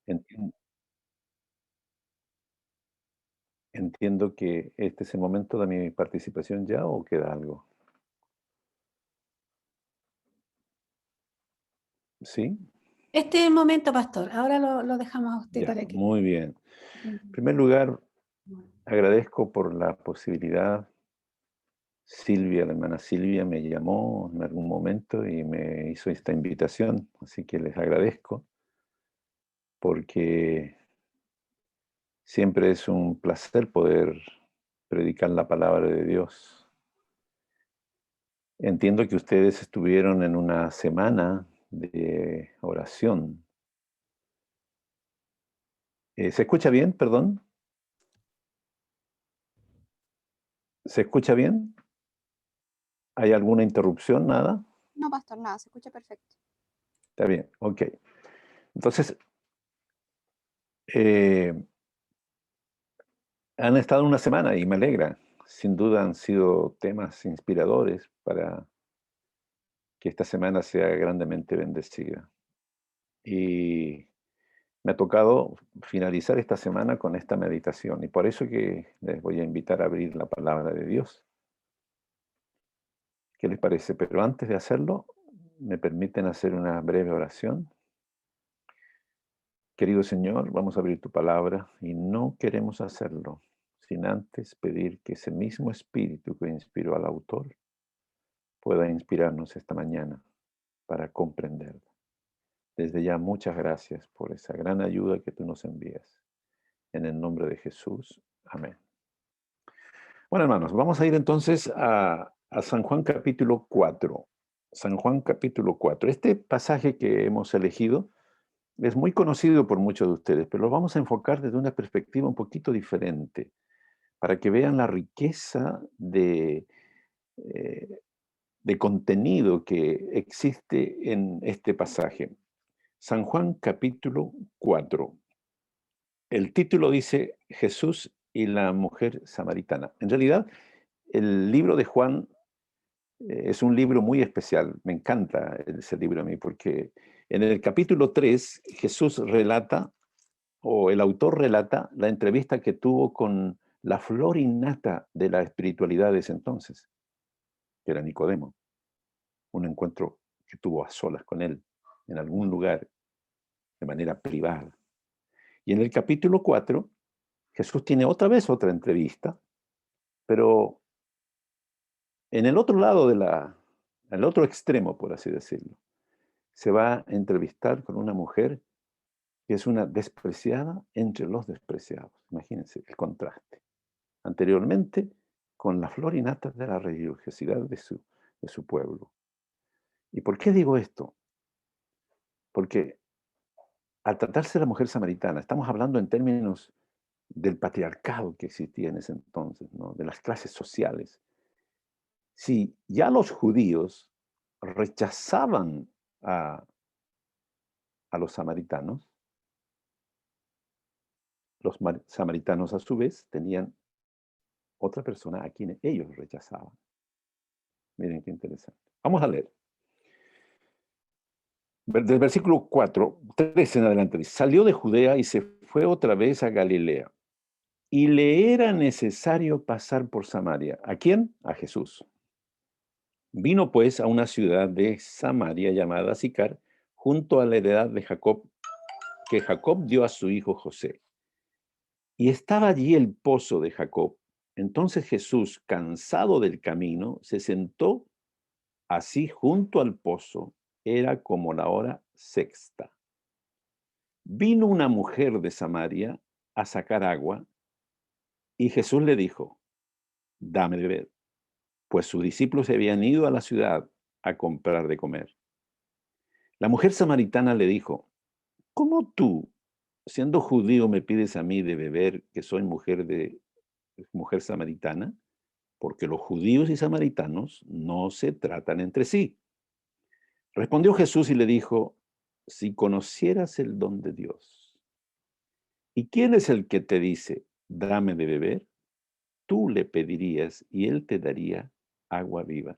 Entien- Entiendo que este es el momento de mi participación ya o queda algo. ¿Sí? Este es el momento, pastor. Ahora lo dejamos a usted Ya, para que... muy bien. En primer lugar, agradezco por la posibilidad. Silvia, la hermana Silvia, me llamó en algún momento y me hizo esta invitación, así que les agradezco porque siempre es un placer poder predicar la palabra de Dios. Entiendo que ustedes estuvieron en una semana de oración. ¿Se escucha bien? Perdón. ¿Se escucha bien? ¿Hay alguna interrupción? ¿Nada? No, pastor, nada, se escucha perfecto. Está bien, ok. Entonces, eh, han estado una semana y me alegra. Sin duda han sido temas inspiradores para que esta semana sea grandemente bendecida. Y me ha tocado finalizar esta semana con esta meditación y por eso que les voy a invitar a abrir la palabra de Dios. ¿Qué les parece? Pero antes de hacerlo, ¿me permiten hacer una breve oración? Querido Señor, vamos a abrir tu palabra y no queremos hacerlo sin antes pedir que ese mismo espíritu que inspiró al autor pueda inspirarnos esta mañana para comprenderlo. Desde ya, muchas gracias por esa gran ayuda que tú nos envías. En el nombre de Jesús. Amén. Bueno, hermanos, vamos a ir entonces a San Juan capítulo 4. San Juan capítulo 4. Este pasaje que hemos elegido es muy conocido por muchos de ustedes, pero lo vamos a enfocar desde una perspectiva un poquito diferente, para que vean la riqueza eh, de contenido que existe en este pasaje. San Juan capítulo 4. El título dice Jesús y la mujer samaritana. En realidad, el libro de Juan es un libro muy especial. Me encanta ese libro a mí porque en el capítulo 3 Jesús relata, o el autor relata, la entrevista que tuvo con la flor innata de la espiritualidad de ese entonces, que era Nicodemo. Un encuentro que tuvo a solas con él en algún lugar de manera privada. Y en el capítulo 4 Jesús tiene otra vez otra entrevista, pero en el otro lado el otro extremo, por así decirlo, se va a entrevistar con una mujer que es una despreciada entre los despreciados. Imagínense el contraste. Anteriormente, con la flor innata de la religiosidad de su pueblo. ¿Y por qué digo esto? Porque al tratarse de la mujer samaritana, estamos hablando en términos del patriarcado que existía en ese entonces, ¿no? De las clases sociales. Si ya los judíos rechazaban a, a los samaritanos, los samaritanos a su vez tenían otra persona a quien ellos rechazaban. Miren qué interesante. Vamos a leer. Del versículo 4, 3 en adelante, dice, salió de Judea y se fue otra vez a Galilea. Y le era necesario pasar por Samaria. ¿A quién? A Jesús. Vino pues a una ciudad de Samaria llamada Sicar, junto a la heredad de Jacob, que Jacob dio a su hijo José. Y estaba allí el pozo de Jacob. Entonces Jesús, cansado del camino, se sentó así junto al pozo. Era como la hora sexta. Vino una mujer de Samaria a sacar agua, y Jesús le dijo, dame de beber, pues sus discípulos se habían ido a la ciudad a comprar de comer. La mujer samaritana le dijo, ¿cómo tú, siendo judío, me pides a mí de beber, que soy mujer samaritana? Porque los judíos y samaritanos no se tratan entre sí. Respondió Jesús y le dijo, si conocieras el don de Dios, ¿y quién es el que te dice, dame de beber? Tú le pedirías y él te daría agua viva.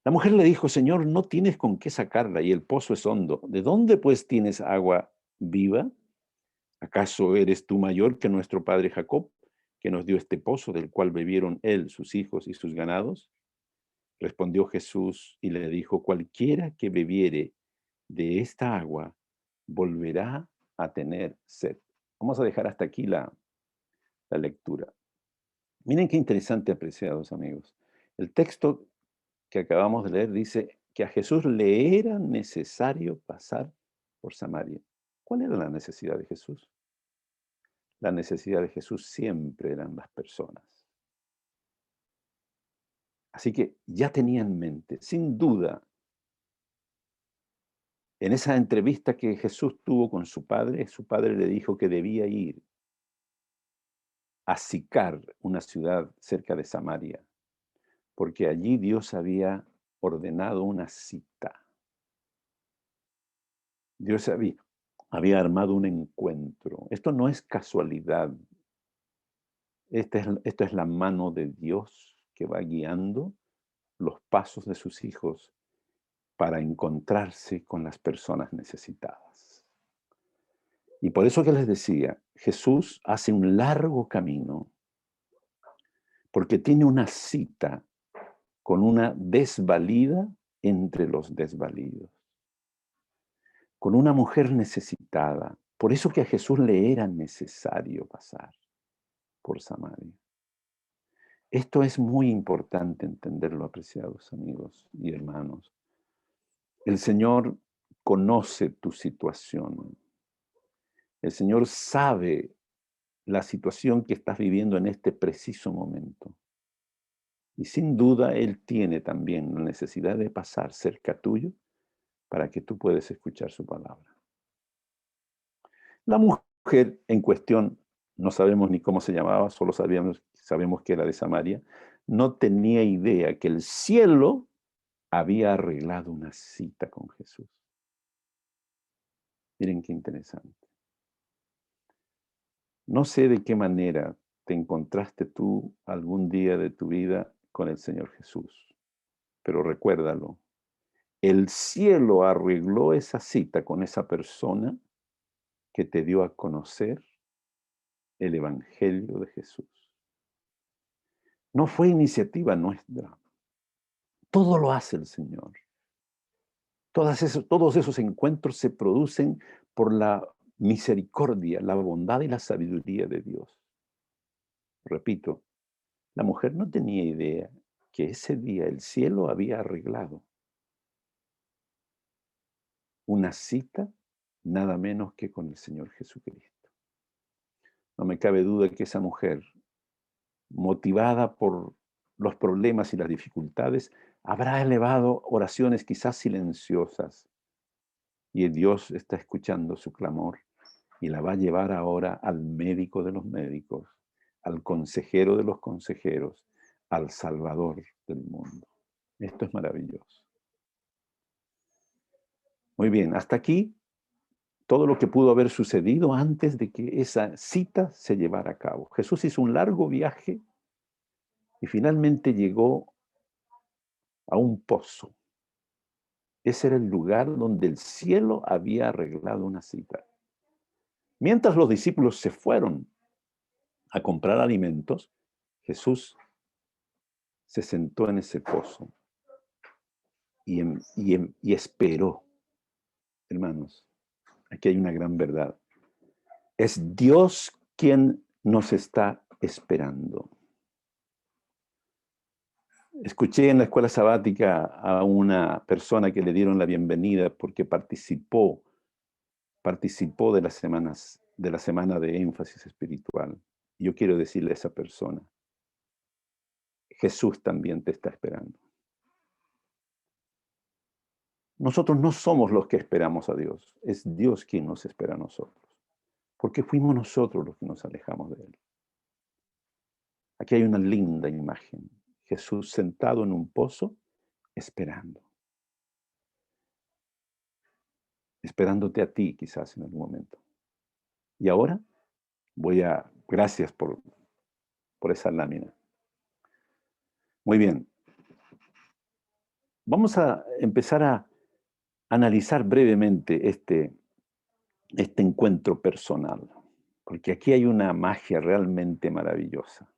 La mujer le dijo, Señor, no tienes con qué sacarla y el pozo es hondo. ¿De dónde pues tienes agua viva? ¿Acaso eres tú mayor que nuestro padre Jacob, que nos dio este pozo del cual bebieron él, sus hijos y sus ganados? Respondió Jesús y le dijo, cualquiera que bebiere de esta agua volverá a tener sed. Vamos a dejar hasta aquí la lectura. Miren qué interesante, apreciados amigos. El texto que acabamos de leer dice que a Jesús le era necesario pasar por Samaria. ¿Cuál era la necesidad de Jesús? La necesidad de Jesús siempre eran las personas. Así que ya tenía en mente, sin duda, en esa entrevista que Jesús tuvo con su padre le dijo que debía ir a Sicar, una ciudad cerca de Samaria, porque allí Dios había ordenado una cita. Dios había armado un encuentro. Esto no es casualidad. Esto es la mano de Dios que va guiando los pasos de sus hijos para encontrarse con las personas necesitadas. Y por eso que les decía, Jesús hace un largo camino porque tiene una cita con una desvalida entre los desvalidos, con una mujer necesitada. Por eso que a Jesús le era necesario pasar por Samaria. Esto es muy importante entenderlo, apreciados amigos y hermanos. El Señor conoce tu situación. El Señor sabe la situación que estás viviendo en este preciso momento. Y sin duda Él tiene también la necesidad de pasar cerca tuyo para que tú puedas escuchar su palabra. La mujer en cuestión, no sabemos ni cómo se llamaba, solo sabemos que era de Samaria, no tenía idea que el cielo había arreglado una cita con Jesús. Miren qué interesante. No sé de qué manera te encontraste tú algún día de tu vida con el Señor Jesús, pero recuérdalo. El cielo arregló esa cita con esa persona que te dio a conocer el Evangelio de Jesús. No fue iniciativa nuestra. Todo lo hace el Señor. Todos esos encuentros se producen por la misericordia, la bondad y la sabiduría de Dios. Repito, la mujer no tenía idea que ese día el cielo había arreglado una cita nada menos que con el Señor Jesucristo. No me cabe duda que esa mujer, motivada por los problemas y las dificultades, habrá elevado oraciones quizás silenciosas. Y Dios está escuchando su clamor y la va a llevar ahora al médico de los médicos, al consejero de los consejeros, al Salvador del mundo. Esto es maravilloso. Muy bien, hasta aquí todo lo que pudo haber sucedido antes de que esa cita se llevara a cabo. Jesús hizo un largo viaje y finalmente llegó a un pozo. Ese era el lugar donde el cielo había arreglado una cita. Mientras los discípulos se fueron a comprar alimentos, Jesús se sentó en ese pozo y esperó. Hermanos, aquí hay una gran verdad. Es Dios quien nos está esperando. Escuché en la escuela sabática a una persona que le dieron la bienvenida porque participó de las semanas, de la semana de énfasis espiritual. Yo quiero decirle a esa persona, Jesús también te está esperando. Nosotros no somos los que esperamos a Dios, es Dios quien nos espera a nosotros, porque fuimos nosotros los que nos alejamos de Él. Aquí hay una linda imagen, Jesús sentado en un pozo, esperándote a ti quizás en algún momento. Y ahora gracias por esa lámina. Muy bien. Vamos a empezar a analizar brevemente este este encuentro personal, porque aquí hay una magia realmente maravillosa.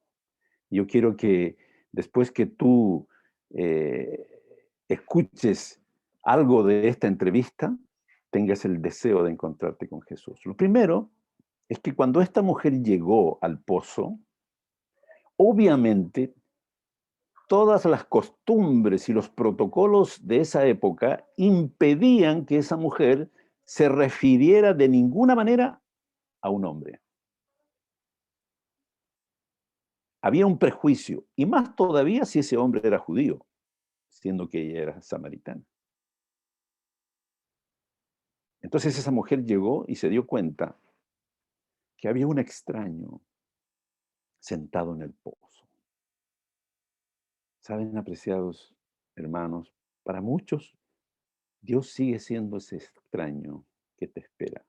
Yo quiero que después que tú escuches algo de esta entrevista, tengas el deseo de encontrarte con Jesús. Lo primero es que cuando esta mujer llegó al pozo, obviamente todas las costumbres y los protocolos de esa época impedían que esa mujer se refiriera de ninguna manera a un hombre. Había un prejuicio, y más todavía si ese hombre era judío, siendo que ella era samaritana. Entonces esa mujer llegó y se dio cuenta que había un extraño sentado en el pozo. Saben, apreciados hermanos, para muchos Dios sigue siendo ese extraño que te espera.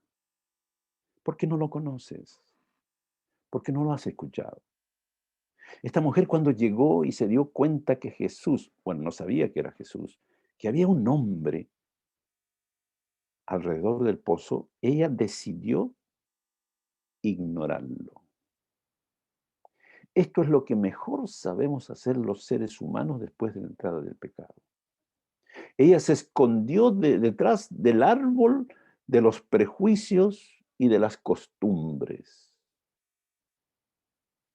Porque no lo conoces, porque no lo has escuchado. Esta mujer cuando llegó y se dio cuenta que Jesús, bueno, no sabía que era Jesús, que había un hombre alrededor del pozo, ella decidió ignorarlo. Esto es lo que mejor sabemos hacer los seres humanos después de la entrada del pecado. Ella se escondió detrás del árbol de los prejuicios y de las costumbres.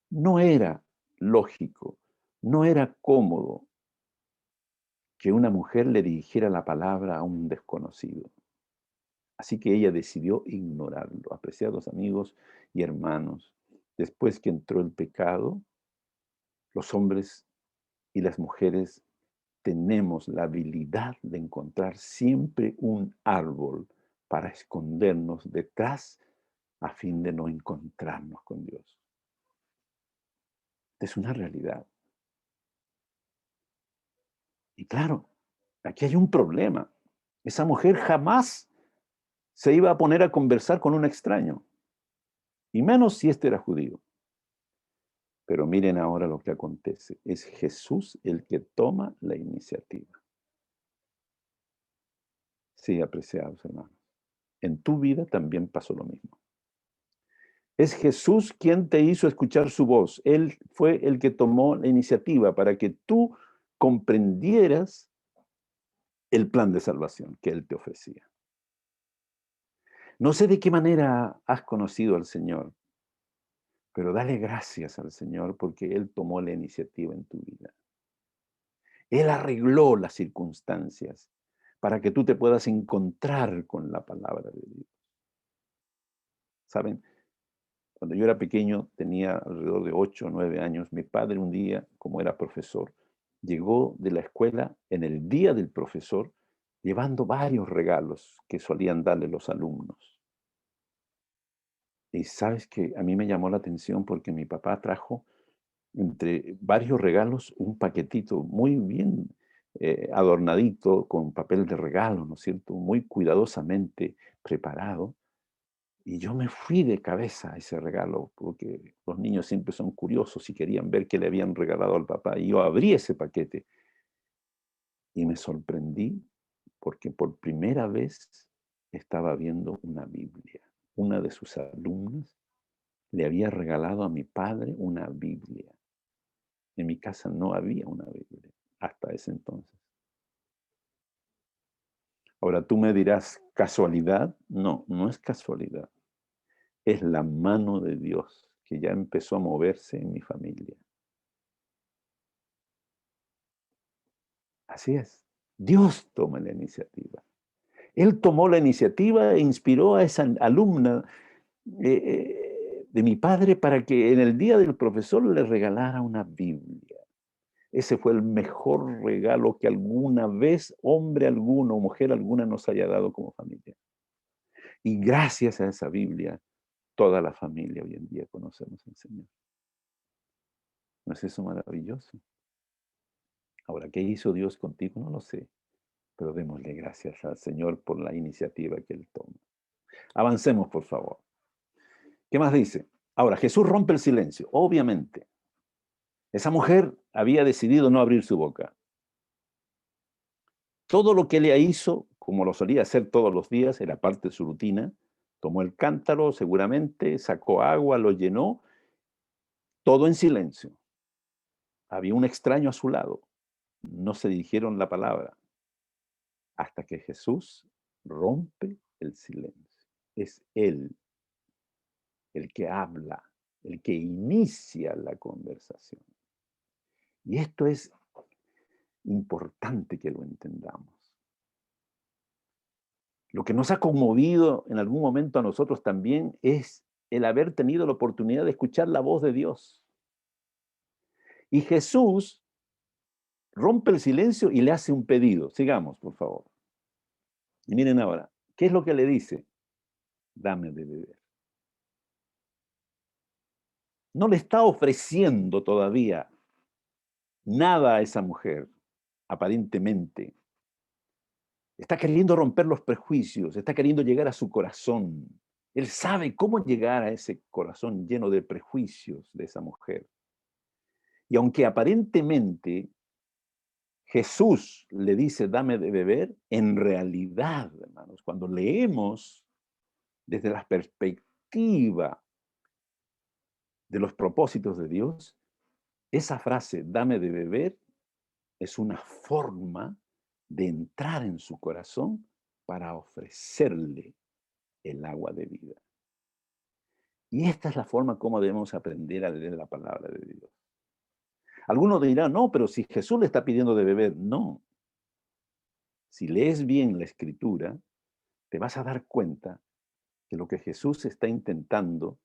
No era lógico, no era cómodo que una mujer le dirigiera la palabra a un desconocido. Así que ella decidió ignorarlo. Apreciados amigos y hermanos, después que entró el pecado, los hombres y las mujeres tenemos la habilidad de encontrar siempre un árbol para escondernos detrás a fin de no encontrarnos con Dios. Es una realidad. Y claro, aquí hay un problema. Esa mujer jamás se iba a poner a conversar con un extraño, y menos si este era judío. Pero miren ahora lo que acontece. Es Jesús el que toma la iniciativa. Sí, apreciados hermanos. En tu vida también pasó lo mismo. Es Jesús quien te hizo escuchar su voz. Él fue el que tomó la iniciativa para que tú comprendieras el plan de salvación que Él te ofrecía. No sé de qué manera has conocido al Señor, pero dale gracias al Señor porque Él tomó la iniciativa en tu vida. Él arregló las circunstancias para que tú te puedas encontrar con la palabra de Dios. ¿Saben? Cuando yo era pequeño, tenía alrededor de 8 o 9 años, mi padre un día, como era profesor, llegó de la escuela en el día del profesor llevando varios regalos que solían darle los alumnos. Y sabes que a mí me llamó la atención porque mi papá trajo entre varios regalos un paquetito muy bien adornadito con papel de regalo, ¿no es cierto? Muy cuidadosamente preparado. Y yo me fui de cabeza a ese regalo, porque los niños siempre son curiosos y querían ver qué le habían regalado al papá. Y yo abrí ese paquete y me sorprendí porque por primera vez estaba viendo una Biblia. Una de sus alumnas le había regalado a mi padre una Biblia. En mi casa no había una Biblia hasta ese entonces. Ahora tú me dirás, ¿casualidad? No, no es casualidad. Es la mano de Dios que ya empezó a moverse en mi familia. Así es. Dios toma la iniciativa. Él tomó la iniciativa e inspiró a esa alumna de mi padre para que en el día del profesor le regalara una Biblia. Ese fue el mejor regalo que alguna vez hombre alguno o mujer alguna nos haya dado como familia. Y gracias a esa Biblia, toda la familia hoy en día conocemos al Señor. ¿No es eso maravilloso? Ahora, ¿qué hizo Dios contigo? No lo sé, pero démosle gracias al Señor por la iniciativa que Él toma. Avancemos, por favor. ¿Qué más dice? Ahora, Jesús rompe el silencio, obviamente. Esa mujer había decidido no abrir su boca. Todo lo que ella hizo, como lo solía hacer todos los días, era parte de su rutina, Tomó el cántaro, seguramente, sacó agua, lo llenó, todo en silencio. Había un extraño a su lado. No se dirigieron la palabra hasta que Jesús rompe el silencio. Es Él el que habla, el que inicia la conversación. Y esto es importante que lo entendamos. Lo que nos ha conmovido en algún momento a nosotros también es el haber tenido la oportunidad de escuchar la voz de Dios. Y Jesús rompe el silencio y le hace un pedido. Sigamos, por favor. Y miren ahora, ¿qué es lo que le dice? Dame de beber. No le está ofreciendo todavía nada a esa mujer, aparentemente. Está queriendo romper los prejuicios, está queriendo llegar a su corazón. Él sabe cómo llegar a ese corazón lleno de prejuicios de esa mujer. Y aunque aparentemente Jesús le dice, dame de beber, en realidad, hermanos, cuando leemos desde la perspectiva de los propósitos de Dios, esa frase, dame de beber, es una forma de entrar en su corazón para ofrecerle el agua de vida. Y esta es la forma como debemos aprender a leer la palabra de Dios. Algunos dirán, no, pero si Jesús le está pidiendo de beber, no. Si lees bien la escritura, te vas a dar cuenta que lo que Jesús está intentando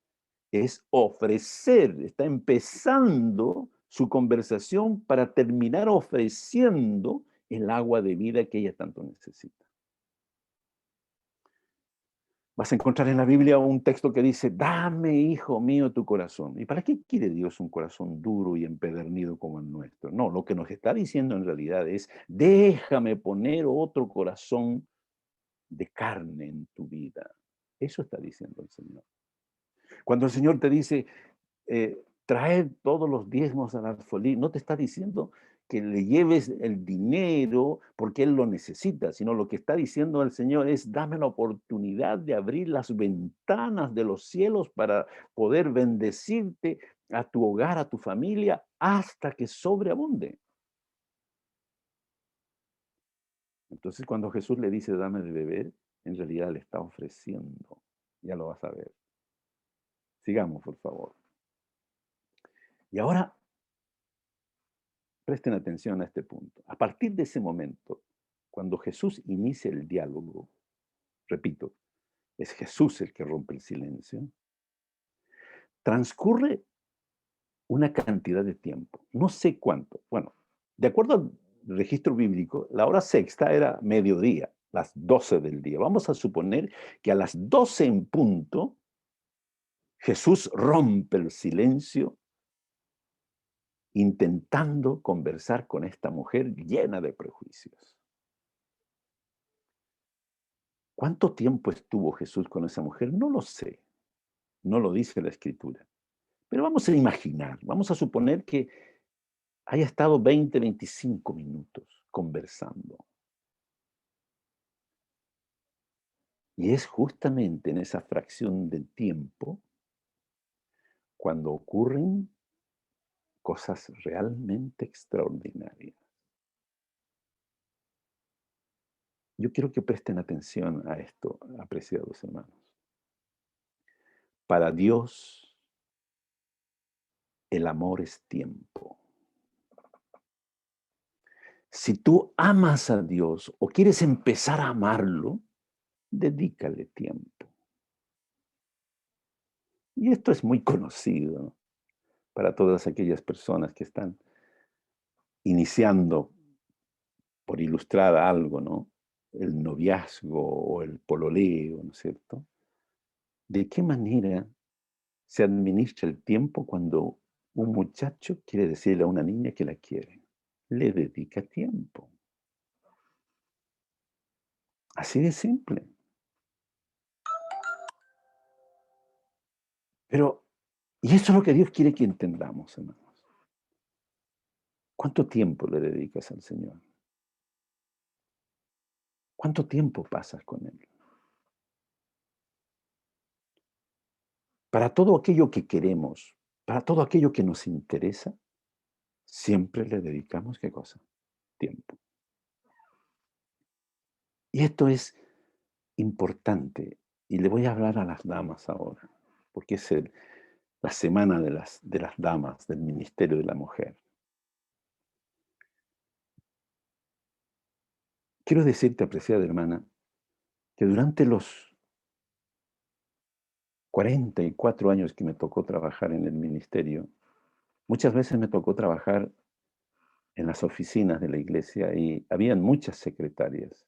es ofrecer, está empezando su conversación para terminar ofreciendo el agua de vida que ella tanto necesita. Vas a encontrar en la Biblia un texto que dice, dame, hijo mío, tu corazón. ¿Y para qué quiere Dios un corazón duro y empedernido como el nuestro? No, lo que nos está diciendo en realidad es, déjame poner otro corazón de carne en tu vida. Eso está diciendo el Señor. Cuando el Señor te dice, traer todos los diezmos al alfolí, no te está diciendo que le lleves el dinero porque Él lo necesita, sino lo que está diciendo el Señor es, dame la oportunidad de abrir las ventanas de los cielos para poder bendecirte a tu hogar, a tu familia, hasta que sobreabunde. Entonces, cuando Jesús le dice, dame de beber, en realidad le está ofreciendo. Ya lo vas a ver. Sigamos, por favor. Y ahora, presten atención a este punto. A partir de ese momento, cuando Jesús inicia el diálogo, repito, es Jesús el que rompe el silencio, transcurre una cantidad de tiempo, no sé cuánto. Bueno, de acuerdo al registro bíblico, la hora sexta era mediodía, las 12 del día. Vamos a suponer que a las 12 en punto, Jesús rompe el silencio intentando conversar con esta mujer llena de prejuicios. ¿Cuánto tiempo estuvo Jesús con esa mujer? No lo sé, no lo dice la Escritura. Pero vamos a imaginar, vamos a suponer que haya estado 20, 25 minutos conversando. Y es justamente en esa fracción de tiempo cuando ocurren cosas realmente extraordinarias. Yo quiero que presten atención a esto, apreciados hermanos. Para Dios, el amor es tiempo. Si tú amas a Dios o quieres empezar a amarlo, dedícale tiempo. Y esto es muy conocido para todas aquellas personas que están iniciando, por ilustrar algo, ¿no? El noviazgo o el pololeo, ¿no es cierto? ¿De qué manera se administra el tiempo cuando un muchacho quiere decirle a una niña que la quiere? Le dedica tiempo. Así de simple. Pero, y eso es lo que Dios quiere que entendamos, hermanos. ¿Cuánto tiempo le dedicas al Señor? ¿Cuánto tiempo pasas con Él? Para todo aquello que queremos, para todo aquello que nos interesa, siempre le dedicamos, ¿qué cosa? Tiempo. Y esto es importante. Y le voy a hablar a las damas ahora, porque es la semana de las damas, del Ministerio de la Mujer. Quiero decirte, apreciada hermana, que durante los 44 años que me tocó trabajar en el ministerio, muchas veces me tocó trabajar en las oficinas de la iglesia y habían muchas secretarias.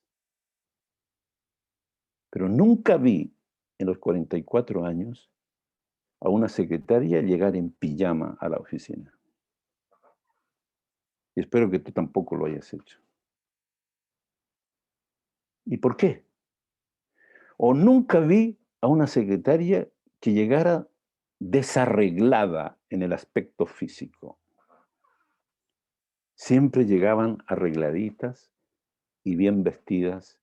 Pero nunca vi en los 44 años a una secretaria llegar en pijama a la oficina. Y espero que tú tampoco lo hayas hecho. ¿Y por qué? O nunca vi a una secretaria que llegara desarreglada en el aspecto físico. Siempre llegaban arregladitas y bien vestidas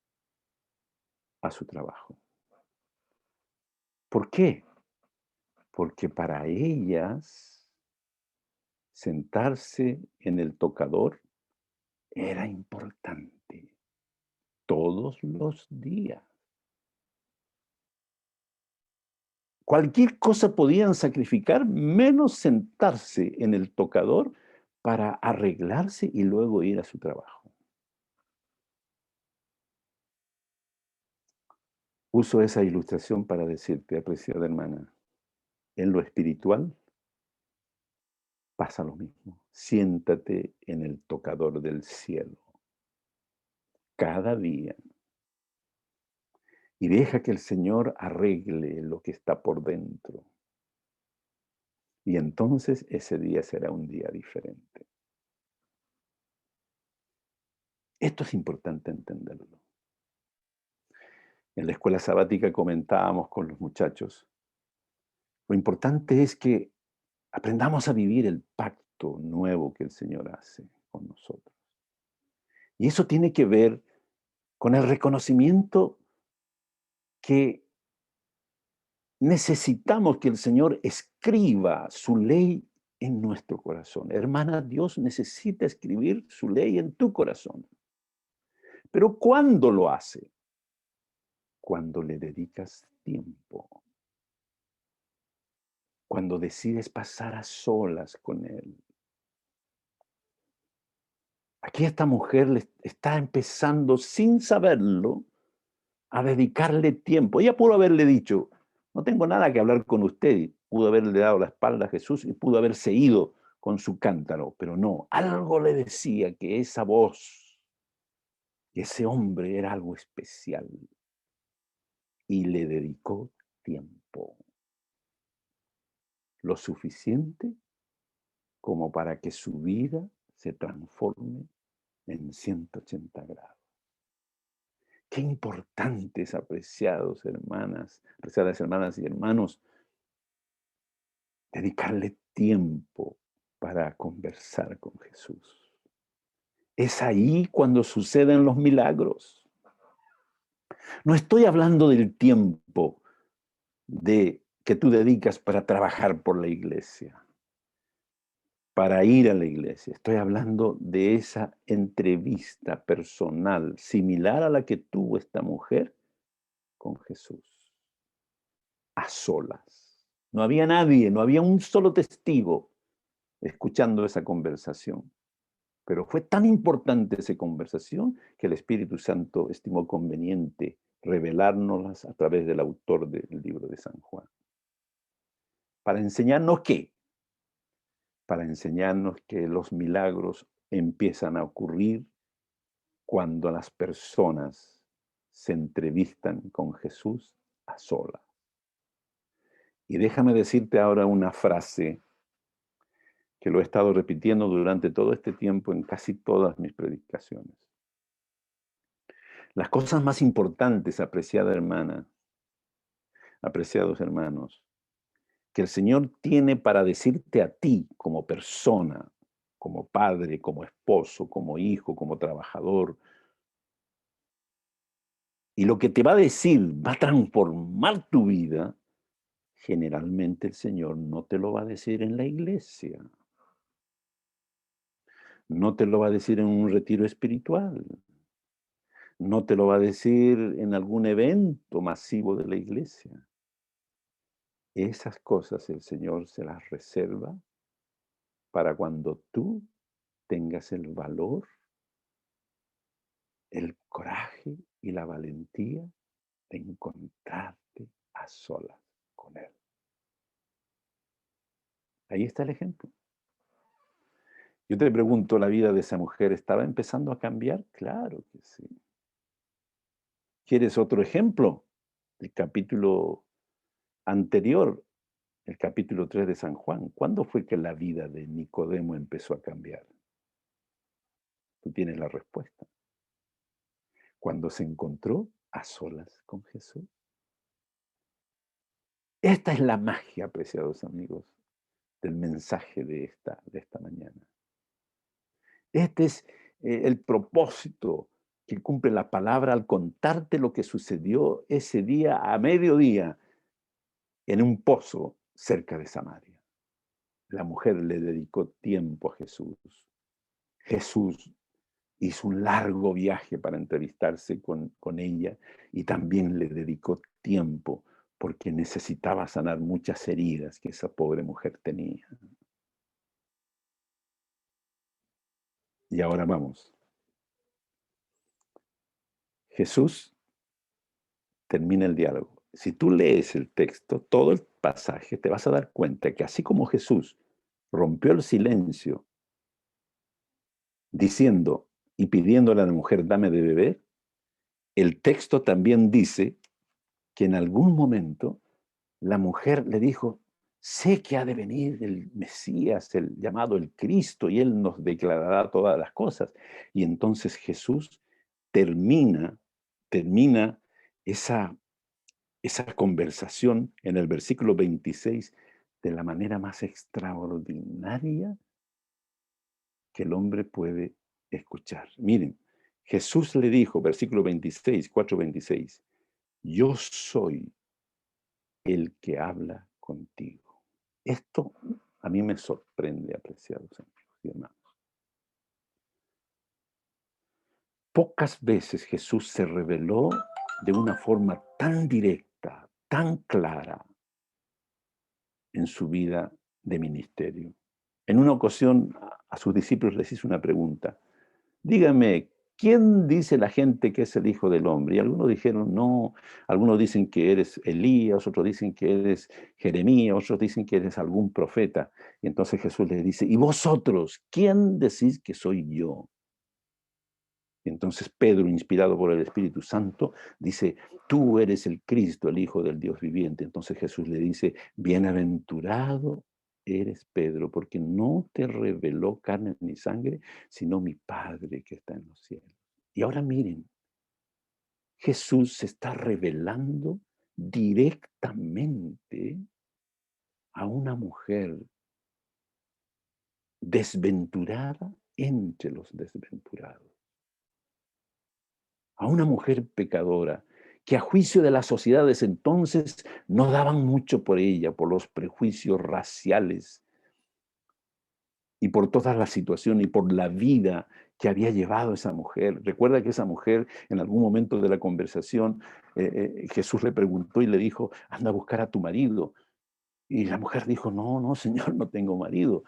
a su trabajo. ¿Por qué? Porque para ellas sentarse en el tocador era importante todos los días. Cualquier cosa podían sacrificar, menos sentarse en el tocador para arreglarse y luego ir a su trabajo. Uso esa ilustración para decirte, apreciada hermana, en lo espiritual pasa lo mismo. Siéntate en el tocador del cielo cada día y deja que el Señor arregle lo que está por dentro. Y entonces ese día será un día diferente. Esto es importante entenderlo. En la escuela sabática comentábamos con los muchachos, lo importante es que aprendamos a vivir el pacto nuevo que el Señor hace con nosotros. Y eso tiene que ver con el reconocimiento que necesitamos que el Señor escriba su ley en nuestro corazón. Hermana, Dios necesita escribir su ley en tu corazón. Pero ¿cuándo lo hace? Cuando le dedicas tiempo. Cuando decides pasar a solas con Él. Aquí esta mujer le está empezando, sin saberlo, a dedicarle tiempo. Ella pudo haberle dicho, no tengo nada que hablar con usted. Pudo haberle dado la espalda a Jesús y pudo haberse ido con su cántaro. Pero no, algo le decía que esa voz, que ese hombre era algo especial. Y le dedicó tiempo. Lo suficiente como para que su vida se transforme en 180 grados. Qué importante es, apreciadas hermanas y hermanos, dedicarle tiempo para conversar con Jesús. Es ahí cuando suceden los milagros. No estoy hablando del tiempo que tú dedicas para trabajar por la iglesia, para ir a la iglesia. Estoy hablando de esa entrevista personal, similar a la que tuvo esta mujer con Jesús, a solas. No había nadie, no había un solo testigo escuchando esa conversación. Pero fue tan importante esa conversación que el Espíritu Santo estimó conveniente revelárnoslas a través del autor del libro de San Juan. ¿Para enseñarnos qué? Para enseñarnos que los milagros empiezan a ocurrir cuando las personas se entrevistan con Jesús a solas. Y déjame decirte ahora una frase que lo he estado repitiendo durante todo este tiempo en casi todas mis predicaciones. Las cosas más importantes, apreciada hermana, apreciados hermanos, que el Señor tiene para decirte a ti como persona, como padre, como esposo, como hijo, como trabajador, y lo que te va a decir va a transformar tu vida, generalmente el Señor no te lo va a decir en la iglesia. No te lo va a decir en un retiro espiritual. No te lo va a decir en algún evento masivo de la iglesia. Esas cosas el Señor se las reserva para cuando tú tengas el valor, el coraje y la valentía de encontrarte a solas con Él. Ahí está el ejemplo. Yo te pregunto, ¿la vida de esa mujer estaba empezando a cambiar? Claro que sí. ¿Quieres otro ejemplo? El capítulo anterior, el capítulo 3 de San Juan. ¿Cuándo fue que la vida de Nicodemo empezó a cambiar? Tú tienes la respuesta. Cuando se encontró a solas con Jesús. Esta es la magia, apreciados amigos, del mensaje de esta mañana. Este es el propósito que cumple la palabra al contarte lo que sucedió ese día a mediodía en un pozo cerca de Samaria. La mujer le dedicó tiempo a Jesús. Jesús hizo un largo viaje para entrevistarse con ella y también le dedicó tiempo porque necesitaba sanar muchas heridas que esa pobre mujer tenía. Y ahora vamos. Jesús termina el diálogo. Si tú lees el texto, todo el pasaje, te vas a dar cuenta que así como Jesús rompió el silencio diciendo y pidiéndole a la mujer, dame de beber, el texto también dice que en algún momento la mujer le dijo, sé que ha de venir el Mesías, el llamado el Cristo, y Él nos declarará todas las cosas. Y entonces Jesús termina esa conversación en el versículo 26 de la manera más extraordinaria que el hombre puede escuchar. Miren, Jesús le dijo, versículo 26, 4:26, yo soy el que habla contigo. Esto a mí me sorprende, apreciados amigos y hermanos. Pocas veces Jesús se reveló de una forma tan directa, tan clara en su vida de ministerio. En una ocasión a sus discípulos les hizo una pregunta. Dígame, ¿quién dice la gente que es el Hijo del Hombre? Y algunos dijeron, no, algunos dicen que eres Elías, otros dicen que eres Jeremías, otros dicen que eres algún profeta. Y entonces Jesús les dice, ¿y vosotros, quién decís que soy yo? Y entonces Pedro, inspirado por el Espíritu Santo, dice, tú eres el Cristo, el Hijo del Dios viviente. Entonces Jesús le dice, bienaventurado eres Pedro, porque no te reveló carne ni sangre, sino mi Padre que está en los cielos. Y ahora miren, Jesús se está revelando directamente a una mujer desventurada entre los desventurados. A una mujer pecadora que a juicio de las sociedades entonces no daban mucho por ella, por los prejuicios raciales y por toda la situación y por la vida que había llevado esa mujer. Recuerda que esa mujer en algún momento de la conversación Jesús le preguntó y le dijo, anda a buscar a tu marido. Y la mujer dijo, no, no, Señor, no tengo marido.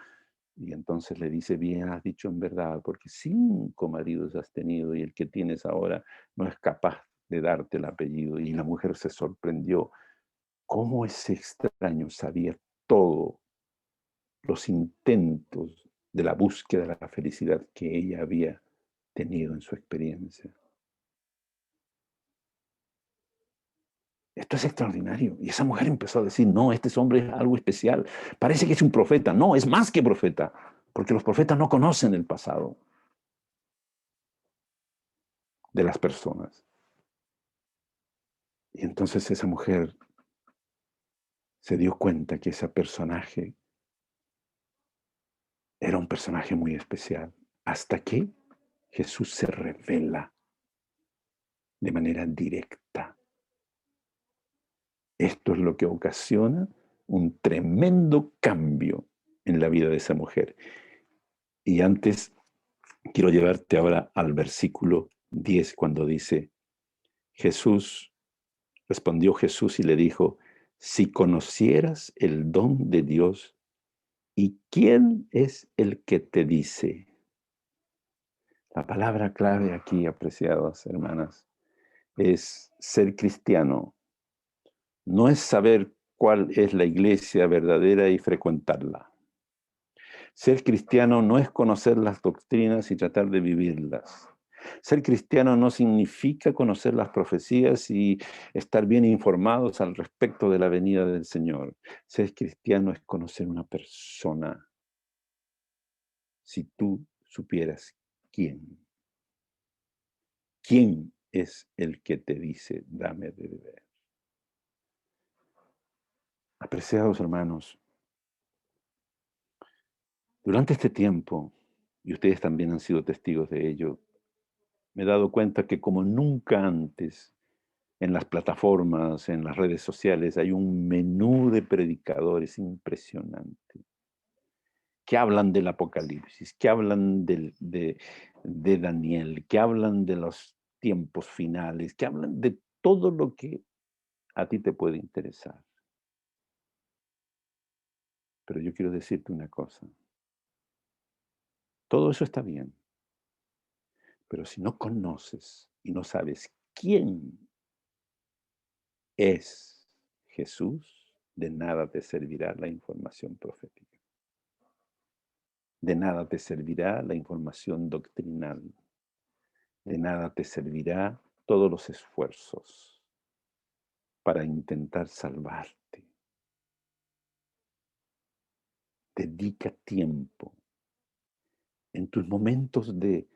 Y entonces le dice, bien, has dicho en verdad, porque 5 maridos has tenido y el que tienes ahora no es capaz de darte el apellido. Y la mujer se sorprendió. ¿Cómo ese extraño sabía todos los intentos de la búsqueda de la felicidad que ella había tenido en su experiencia? Esto es extraordinario. Y esa mujer empezó a decir, no, este hombre es algo especial. Parece que es un profeta. No, es más que profeta, porque los profetas no conocen el pasado de las personas. Y entonces esa mujer se dio cuenta que ese personaje era un personaje muy especial, hasta que Jesús se revela de manera directa. Esto es lo que ocasiona un tremendo cambio en la vida de esa mujer. Y antes, quiero llevarte ahora al versículo 10, cuando dice, respondió Jesús y le dijo, si conocieras el don de Dios, ¿y quién es el que te dice? La palabra clave aquí, apreciadas hermanas, es ser cristiano. No es saber cuál es la iglesia verdadera y frecuentarla. Ser cristiano no es conocer las doctrinas y tratar de vivirlas. Ser cristiano no significa conocer las profecías y estar bien informados al respecto de la venida del Señor. Ser cristiano es conocer una persona. Si tú supieras quién es el que te dice, dame de beber. Apreciados hermanos, durante este tiempo, y ustedes también han sido testigos de ello, me he dado cuenta que como nunca antes, en las plataformas, en las redes sociales, hay un menú de predicadores impresionante, que hablan del Apocalipsis, que hablan de Daniel, que hablan de los tiempos finales, que hablan de todo lo que a ti te puede interesar. Pero yo quiero decirte una cosa. Todo eso está bien. Pero si no conoces y no sabes quién es Jesús, de nada te servirá la información profética. De nada te servirá la información doctrinal. De nada te servirá todos los esfuerzos para intentar salvarte. Dedica tiempo en tus momentos de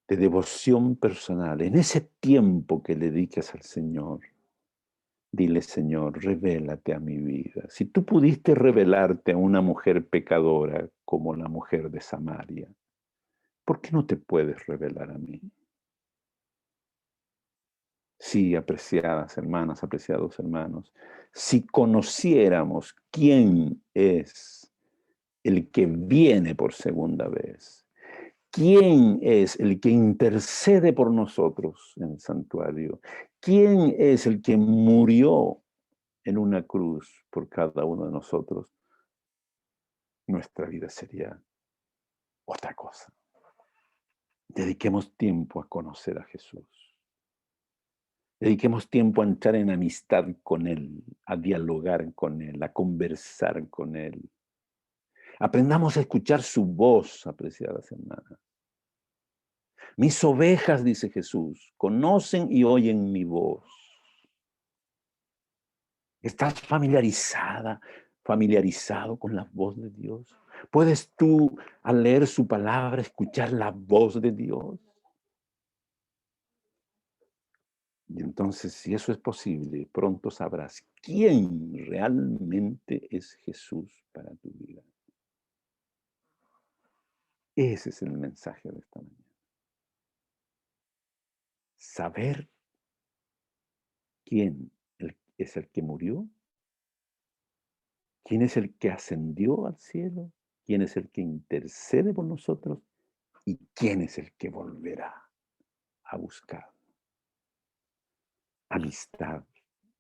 devoción personal, en ese tiempo que le dediques al Señor. Dile, Señor, revélate a mi vida. Si tú pudiste revelarte a una mujer pecadora como la mujer de Samaria, ¿por qué no te puedes revelar a mí? Sí, apreciadas hermanas, apreciados hermanos, si conociéramos quién es el que viene por segunda vez, quién es el que intercede por nosotros en el santuario, quién es el que murió en una cruz por cada uno de nosotros, nuestra vida sería otra cosa. Dediquemos tiempo a conocer a Jesús. Dediquemos tiempo a entrar en amistad con Él, a dialogar con Él, a conversar con Él. Aprendamos a escuchar su voz, apreciadas hermanas. Mis ovejas, dice Jesús, conocen y oyen mi voz. ¿Estás familiarizado con la voz de Dios? ¿Puedes tú, al leer su palabra, escuchar la voz de Dios? Y entonces, si eso es posible, pronto sabrás quién realmente es Jesús para tu vida. Ese es el mensaje de esta mañana. Saber quién es el que murió, quién es el que ascendió al cielo, quién es el que intercede por nosotros y quién es el que volverá a buscar. Amistad.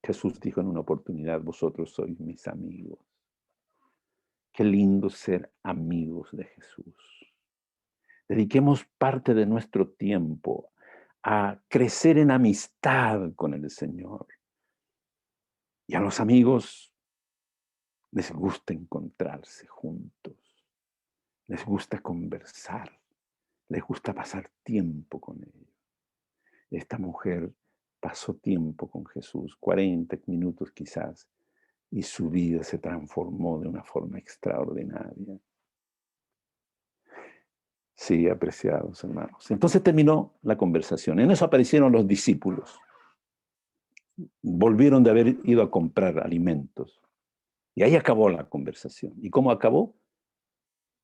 Jesús dijo en una oportunidad, vosotros sois mis amigos. Qué lindo ser amigos de Jesús. Dediquemos parte de nuestro tiempo a crecer en amistad con el Señor. Y a los amigos les gusta encontrarse juntos, les gusta conversar, les gusta pasar tiempo con ellos. Esta mujer pasó tiempo con Jesús, 40 minutos quizás, y su vida se transformó de una forma extraordinaria. Sí, apreciados hermanos. Entonces terminó la conversación. En eso aparecieron los discípulos. Volvieron de haber ido a comprar alimentos. Y ahí acabó la conversación. ¿Y cómo acabó?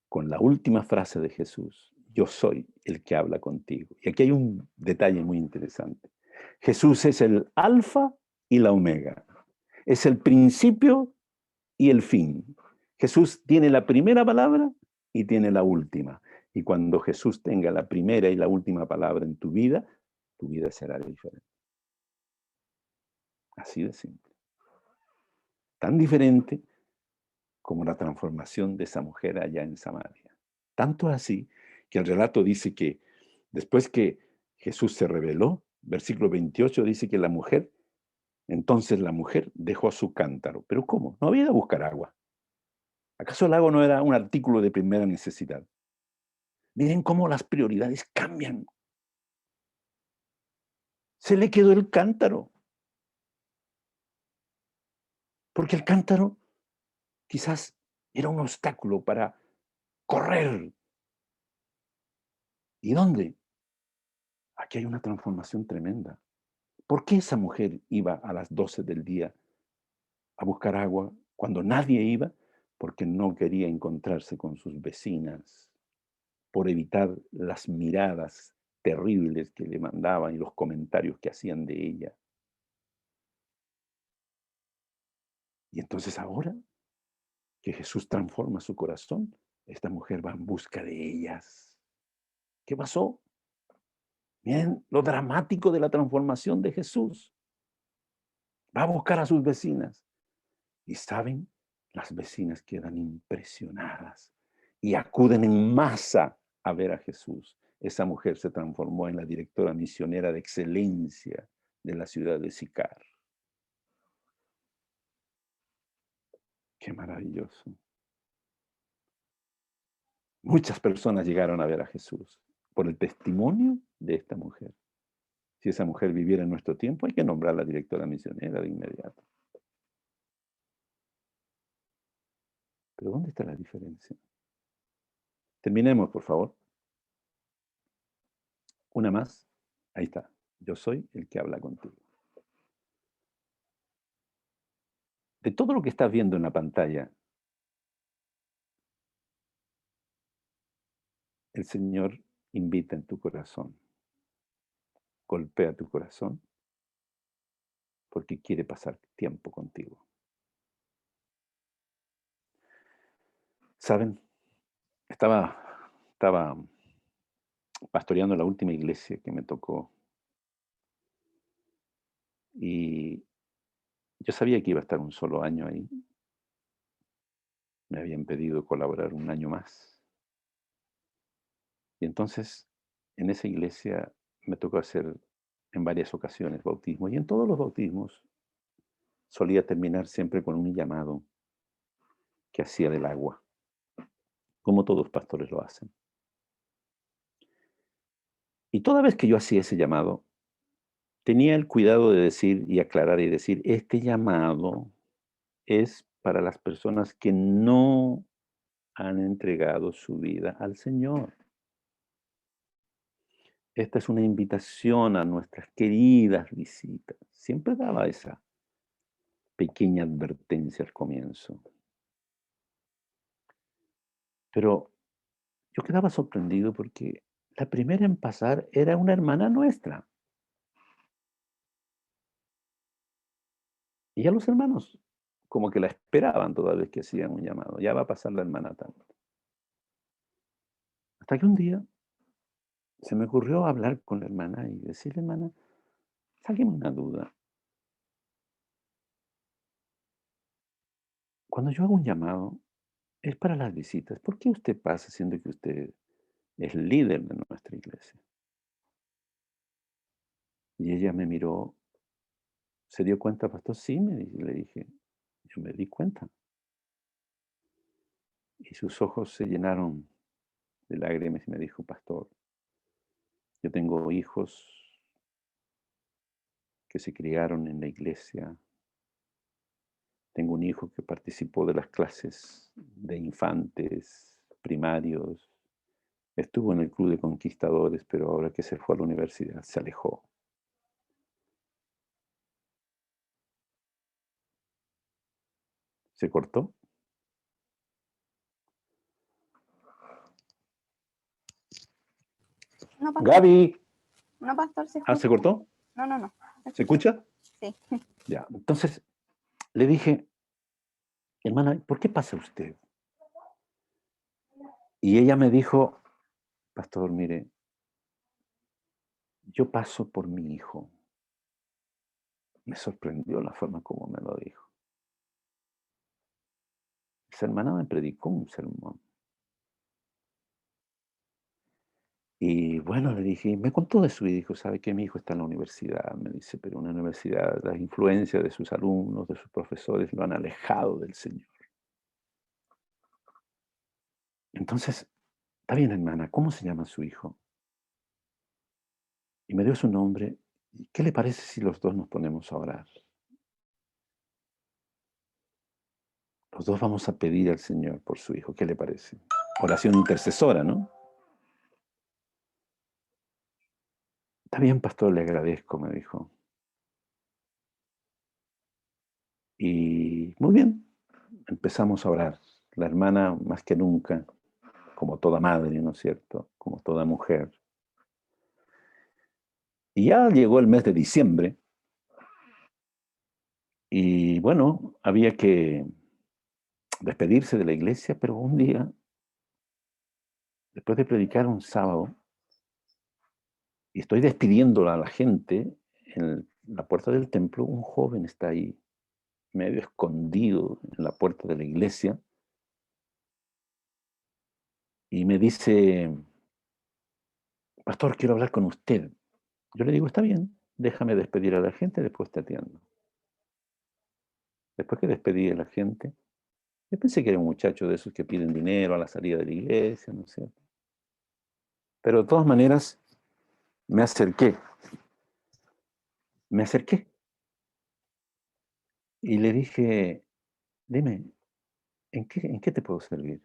Con la última frase de Jesús. Yo soy el que habla contigo. Y aquí hay un detalle muy interesante. Jesús es el alfa y la omega. Es el principio y el fin. Jesús tiene la primera palabra y tiene la última. Y cuando Jesús tenga la primera y la última palabra en tu vida será diferente. Así de simple. Tan diferente como la transformación de esa mujer allá en Samaria. Tanto así que el relato dice que después que Jesús se reveló, versículo 28 dice que entonces la mujer dejó su cántaro. ¿Pero cómo? No había ido a buscar agua. ¿Acaso el agua no era un artículo de primera necesidad? Miren cómo las prioridades cambian. Se le quedó el cántaro. Porque el cántaro quizás era un obstáculo para correr. ¿Y dónde? Aquí hay una transformación tremenda. ¿Por qué esa mujer iba a las 12 del día a buscar agua cuando nadie iba? Porque no quería encontrarse con sus vecinas, por evitar las miradas terribles que le mandaban y los comentarios que hacían de ella. Y entonces ahora que Jesús transforma su corazón, esta mujer va en busca de ellas. ¿Qué pasó? Miren lo dramático de la transformación de Jesús. Va a buscar a sus vecinas. Y saben, las vecinas quedan impresionadas y acuden en masa a ver a Jesús. Esa mujer se transformó en la directora misionera de excelencia de la ciudad de Sicar. Qué maravilloso. Muchas personas llegaron a ver a Jesús por el testimonio de esta mujer. Si esa mujer viviera en nuestro tiempo, hay que nombrarla directora misionera de inmediato. Pero ¿dónde está la diferencia? Terminemos, por favor. Una más. Ahí está. Yo soy el que habla contigo. De todo lo que estás viendo en la pantalla, el Señor invita en tu corazón, golpea tu corazón, porque quiere pasar tiempo contigo. ¿Saben? Estaba pastoreando la última iglesia que me tocó y yo sabía que iba a estar un solo año ahí. Me habían pedido colaborar un año más. Y entonces, en esa iglesia me tocó hacer en varias ocasiones bautismos. Y en todos los bautismos solía terminar siempre con un llamado que hacía del agua, como todos pastores lo hacen. Y toda vez que yo hacía ese llamado, tenía el cuidado de decir y aclarar y decir, este llamado es para las personas que no han entregado su vida al Señor. Esta es una invitación a nuestras queridas visitas. Siempre daba esa pequeña advertencia al comienzo. Pero yo quedaba sorprendido porque la primera en pasar era una hermana nuestra. Y ya los hermanos como que la esperaban toda vez que hacían un llamado. Ya va a pasar la hermana tanto. Hasta que un día se me ocurrió hablar con la hermana y decirle, hermana, sáqueme una duda. Cuando yo hago un llamado, es para las visitas. ¿Por qué usted pasa siendo que usted es líder de nuestra iglesia? Y ella me miró, ¿se dio cuenta, pastor? Sí, le dije, yo me di cuenta. Y sus ojos se llenaron de lágrimas y me dijo, pastor, yo tengo hijos que se criaron en la iglesia. Tengo un hijo que participó de las clases de infantes, primarios. Estuvo en el club de conquistadores, pero ahora que se fue a la universidad, se alejó. ¿Se cortó? No, pastor. Gaby. No, pastor, se ¿Ah, escucha. se cortó? No. ¿Se escucha? Sí. Ya, entonces le dije, hermana, ¿por qué pasa usted? Y ella me dijo, pastor, mire, yo paso por mi hijo. Me sorprendió la forma como me lo dijo. Esa hermana me predicó un sermón. Y bueno, le dije, me contó de su hijo, sabe que mi hijo está en la universidad, me dice, pero una universidad, las influencias de sus alumnos, de sus profesores, lo han alejado del Señor. Entonces, está bien, hermana, ¿cómo se llama su hijo? Y me dio su nombre. ¿Y qué le parece si los dos nos ponemos a orar? Los dos vamos a pedir al Señor por su hijo, ¿qué le parece? Oración intercesora, ¿no? Está bien, pastor, le agradezco, me dijo. Y muy bien, empezamos a orar. La hermana, más que nunca, como toda madre, ¿no es cierto? Como toda mujer. Y ya llegó el mes de diciembre y bueno, había que despedirse de la iglesia, pero un día, después de predicar un sábado, y estoy despidiéndola a la gente en la puerta del templo, un joven está ahí, medio escondido en la puerta de la iglesia, y me dice, pastor, quiero hablar con usted. Yo le digo, está bien, déjame despedir a la gente, después te atiendo. Después que despedí a la gente, yo pensé que era un muchacho de esos que piden dinero a la salida de la iglesia, ¿no es cierto? Pero de todas maneras, me acerqué. Me acerqué y le dije, dime, ¿en qué te puedo servir?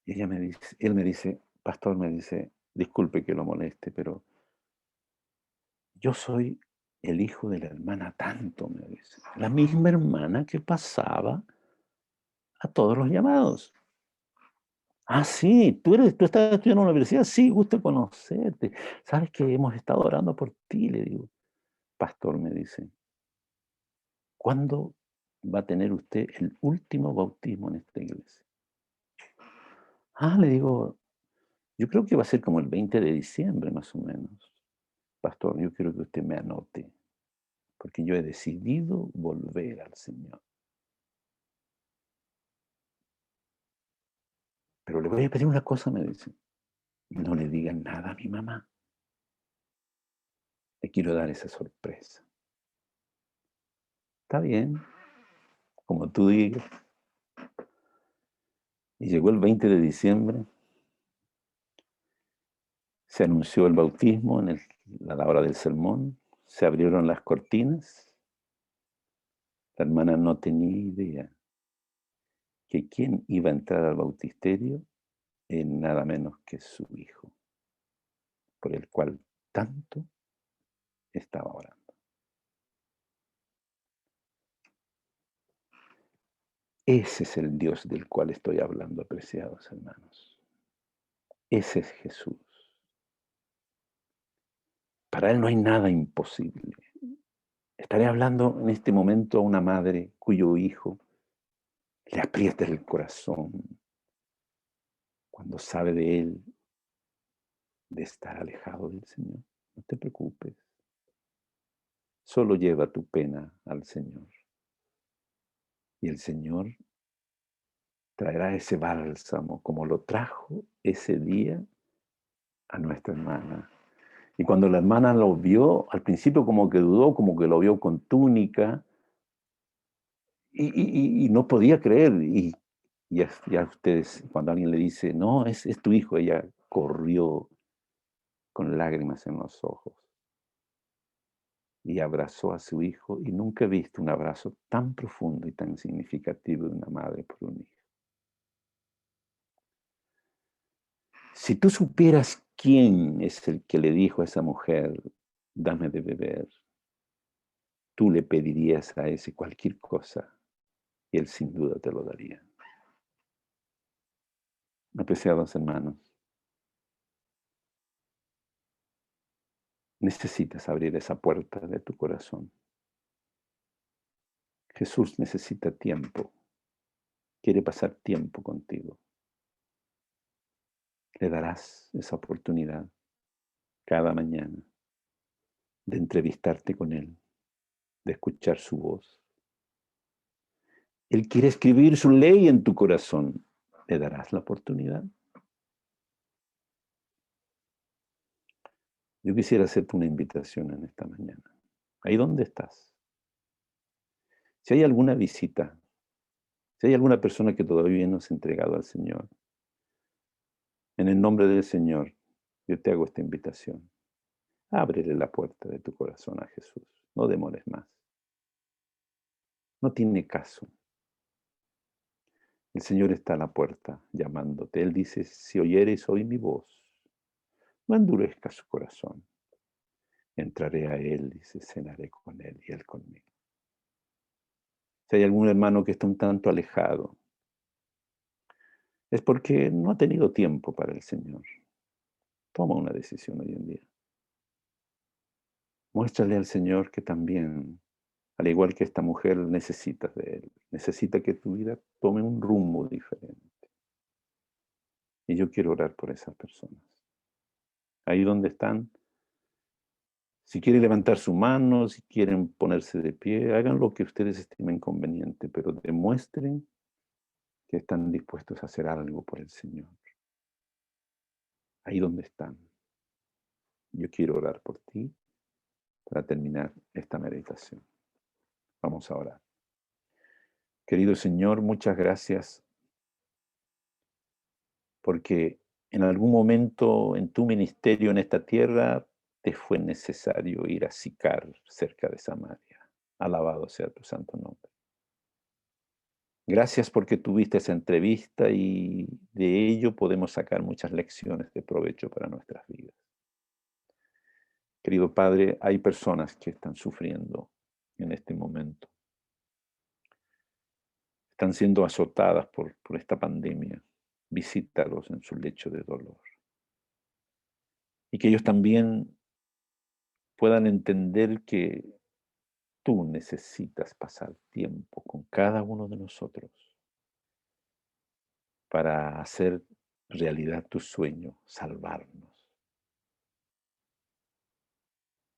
Y él me dice, pastor, me dice, disculpe que lo moleste, pero yo soy el hijo de la hermana tanto, me dice. La misma hermana que pasaba a todos los llamados. Ah, sí, tú estás estudiando en la universidad, sí, gusto conocerte. Sabes que hemos estado orando por ti, le digo. Pastor, me dice, ¿cuándo va a tener usted el último bautismo en esta iglesia? Ah, le digo, yo creo que va a ser como el 20 de diciembre, más o menos. Pastor, yo quiero que usted me anote, porque yo he decidido volver al Señor. Pero le voy a pedir una cosa, me dice. No le digan nada a mi mamá. Le quiero dar esa sorpresa. Está bien, como tú digas. Y llegó el 20 de diciembre, se anunció el bautismo a la hora del sermón, se abrieron las cortinas. La hermana no tenía idea que quien iba a entrar al bautisterio era nada menos que su hijo, por el cual tanto estaba orando. Ese es el Dios del cual estoy hablando, apreciados hermanos. Ese es Jesús. Para Él no hay nada imposible. Estaré hablando en este momento a una madre cuyo hijo le aprieta el corazón cuando sabe de él, de estar alejado del Señor. No te preocupes. Solo lleva tu pena al Señor. Y el Señor traerá ese bálsamo como lo trajo ese día a nuestra hermana. Y cuando la hermana lo vio, al principio como que dudó, como que lo vio con túnica y no podía creer. Y ya ustedes, cuando alguien le dice, no, es tu hijo, ella corrió con lágrimas en los ojos y abrazó a su hijo y nunca he visto un abrazo tan profundo y tan significativo de una madre por un hijo. Si tú supieras quién es el que le dijo a esa mujer, dame de beber, tú le pedirías a ese cualquier cosa y él sin duda te lo daría. Apreciados hermanos, necesitas abrir esa puerta de tu corazón. Jesús necesita tiempo, quiere pasar tiempo contigo. Le darás esa oportunidad cada mañana de entrevistarte con Él, de escuchar su voz. Él quiere escribir su ley en tu corazón. ¿Le darás la oportunidad? Yo quisiera hacerte una invitación en esta mañana. Ahí donde estás. Si hay alguna visita, si hay alguna persona que todavía no se ha entregado al Señor, en el nombre del Señor, yo te hago esta invitación. Ábrele la puerta de tu corazón a Jesús. No demores más. No tiene caso. El Señor está a la puerta llamándote. Él dice, si oyeres hoy mi voz, no endurezca su corazón. Entraré a Él, dice, cenaré con Él y Él conmigo. Si hay algún hermano que está un tanto alejado, es porque no ha tenido tiempo para el Señor. Toma una decisión hoy en día. Muéstrale al Señor que también, al igual que esta mujer, necesitas de Él. Necesita que tu vida tome un rumbo diferente. Y yo quiero orar por esas personas. Ahí donde están, si quieren levantar su mano, si quieren ponerse de pie, hagan lo que ustedes estimen conveniente, pero demuestren que están dispuestos a hacer algo por el Señor. Ahí donde están. Yo quiero orar por ti para terminar esta meditación. Vamos a orar. Querido Señor, muchas gracias porque en algún momento en tu ministerio en esta tierra te fue necesario ir a Sicar, cerca de Samaria. Alabado sea tu santo nombre. Gracias porque tuviste esa entrevista y de ello podemos sacar muchas lecciones de provecho para nuestras vidas. Querido Padre, hay personas que están sufriendo en este momento. Están siendo azotadas por esta pandemia. Visítalos en su lecho de dolor. Y que ellos también puedan entender que tú necesitas pasar tiempo con cada uno de nosotros para hacer realidad tu sueño, salvarnos.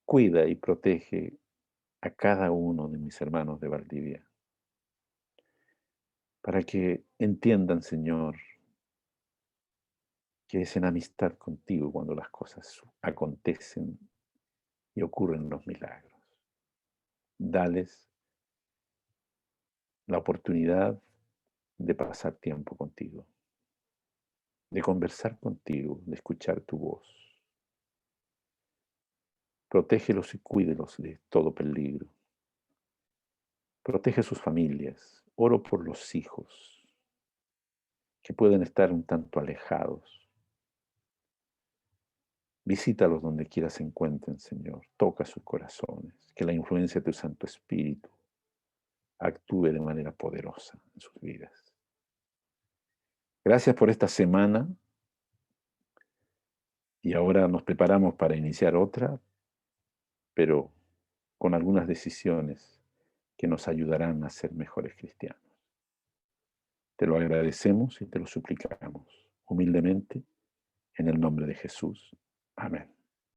Cuida y protege a cada uno de mis hermanos de Valdivia, para que entiendan, Señor, que es en amistad contigo cuando las cosas acontecen y ocurren los milagros. Dales la oportunidad de pasar tiempo contigo, de conversar contigo, de escuchar tu voz. Protégelos y cuídelos de todo peligro. Protege a sus familias. Oro por los hijos que pueden estar un tanto alejados. Visítalos donde quiera se encuentren, Señor. Toca sus corazones. Que la influencia de tu Santo Espíritu actúe de manera poderosa en sus vidas. Gracias por esta semana. Y ahora nos preparamos para iniciar otra, pero con algunas decisiones que nos ayudarán a ser mejores cristianos. Te lo agradecemos y te lo suplicamos humildemente en el nombre de Jesús. Amén.